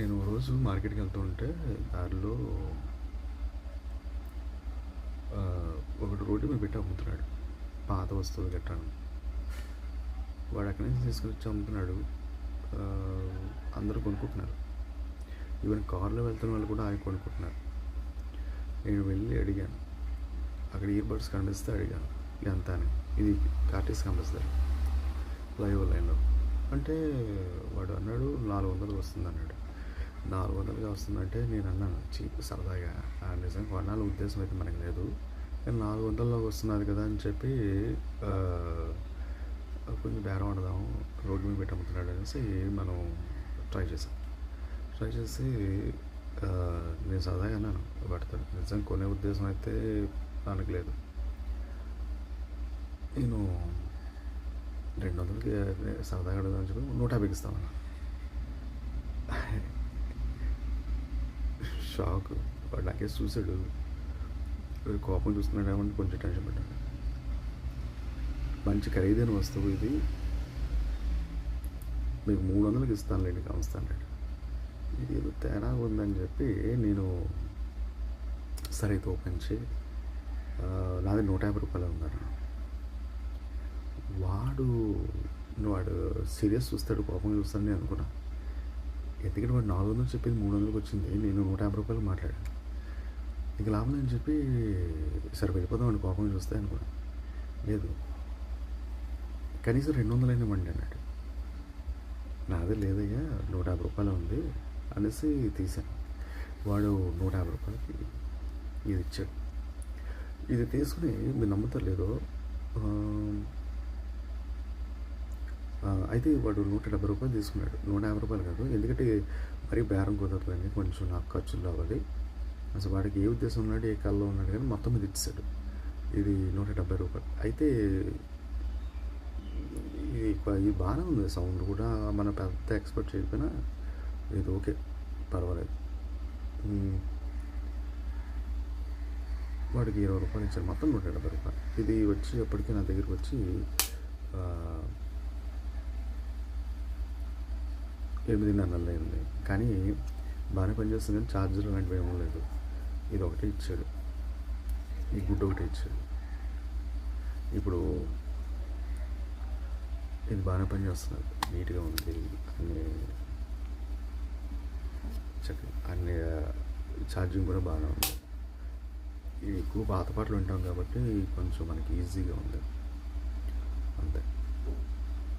నేను ఓ రోజు మార్కెట్‌కి వెళ్తూ ఉంటే దారిలో ఒకడు రోడ్డు మీద పెట్టి అమ్ముతున్నాడు. పాత వస్తువులు గట్రాను. వాడు అక్కడి నుంచి తీసుకొచ్చి అమ్ముతున్నాడు. అందరూ కొనుక్కుంటున్నారు. ఈవెన్ కార్‌లో వెళ్తున్న వాళ్ళు కూడా ఆగి కొనుక్కుంటున్నారు. నేను వెళ్ళి అడిగాను. అక్కడ ఇయర్ బడ్స్ కనిపిస్తే అడిగాను. ఎంత అని. ఇది కార్టీస్ కనిపిస్తుంది ఫ్లైఓవర్ లైన్‌లో. అంటే వాడు అన్నాడు 400 వస్తుందన్నాడు. 400గా వస్తుందంటే నేను అన్నాను సరదాగా నిజంగా కొనాలి ఉద్దేశం అయితే మనకి లేదు, కానీ 400లోకి వస్తున్నది కదా అని చెప్పి కొంచెం బేరం ఆడదాం, రోడ్డు మీద పెట్టి అమ్ముతున్నాడు అనేసి మనం ట్రై చేసి నేను సరదాగా అన్నాను పడతాడు. నిజంగా కొనే ఉద్దేశం అయితే మనకు లేదు. నేను 200కి సరదాగా అడదామని చెప్పి 150కి ఇస్తామన్నా. షాక్. వాడు నాకేసి చూసాడు. కోపం చూస్తున్నాడు ఏమంటే కొంచెం టెన్షన్ పెట్టాడు. మంచి ఖరీదైన వస్తువు ఇది, మీకు 300కి ఇస్తానులేండి కావస్తాను. ఇది ఏదో తేడా ఉందని చెప్పి నేను సరే అయితే ఓపెన్ చేయి, నాది 150 రూపాయలు ఉందన్న. వాడు సీరియస్ చూస్తాడు, కోపంగా చూస్తాను నేను అనుకున్నా. ఎందుకంటే వాడు 400 చెప్పింది 300కి వచ్చింది, నేను 150 రూపాయలు మాట్లాడాను. ఇక లాభం అని చెప్పి సరే వెళ్ళిపోదాం వాడు కోపంగా చూస్తే అనుకున్నా. లేదు, కనీసం 200 అయినా ఇవ్వండి అన్నాడు. నాదే లేదయ్యా 150 రూపాయలు ఉంది అనేసి తీశాను. వాడు 150 రూపాయలకి ఇది ఇచ్చాడు. ఇది తీసుకుని మీరు నమ్ముతారు లేదో, అయితే వాడు 170 రూపాయలు తీసుకున్నాడు. 150 రూపాయలు కాదు, ఎందుకంటే మరీ బేరం కుదరదని కొంచెం నాకు ఖర్చులు రావాలి. అసలు వాడికి ఏ ఉద్దేశం ఉన్నాడు, ఏ కళ్ళలో ఉన్నాడు, కానీ మొత్తం మీద ఇచ్చాడు. ఇది 170 రూపాయలు. అయితే ఇది బాగానే ఉంది, సౌండ్ కూడా మనం పెద్ద ఎక్స్పెక్ట్ చేయకపోయినా ఇది ఓకే, పర్వాలేదు. వాడికి 20 రూపాయలు ఇచ్చారు, మొత్తం 170 రూపాయలు. ఇది వచ్చి అప్పటికే నా దగ్గరికి వచ్చి 8.5 నెలలు అయింది. కానీ బాగానే పనిచేస్తుంది, కానీ ఛార్జర్ అలాంటివి ఏమీ లేదు. ఇది ఒకటే ఇచ్చాడు, ఈ గుడ్డ ఒకటే ఇచ్చాడు. ఇప్పుడు ఇది బాగానే పనిచేస్తున్నది, నీట్గా ఉంది, అన్ని ఛార్జింగ్ కూడా బాగానే ఉంది. ఇది ఎక్కువ పాత పాటలు వింటాం కాబట్టి కొంచెం మనకి ఈజీగా ఉంది.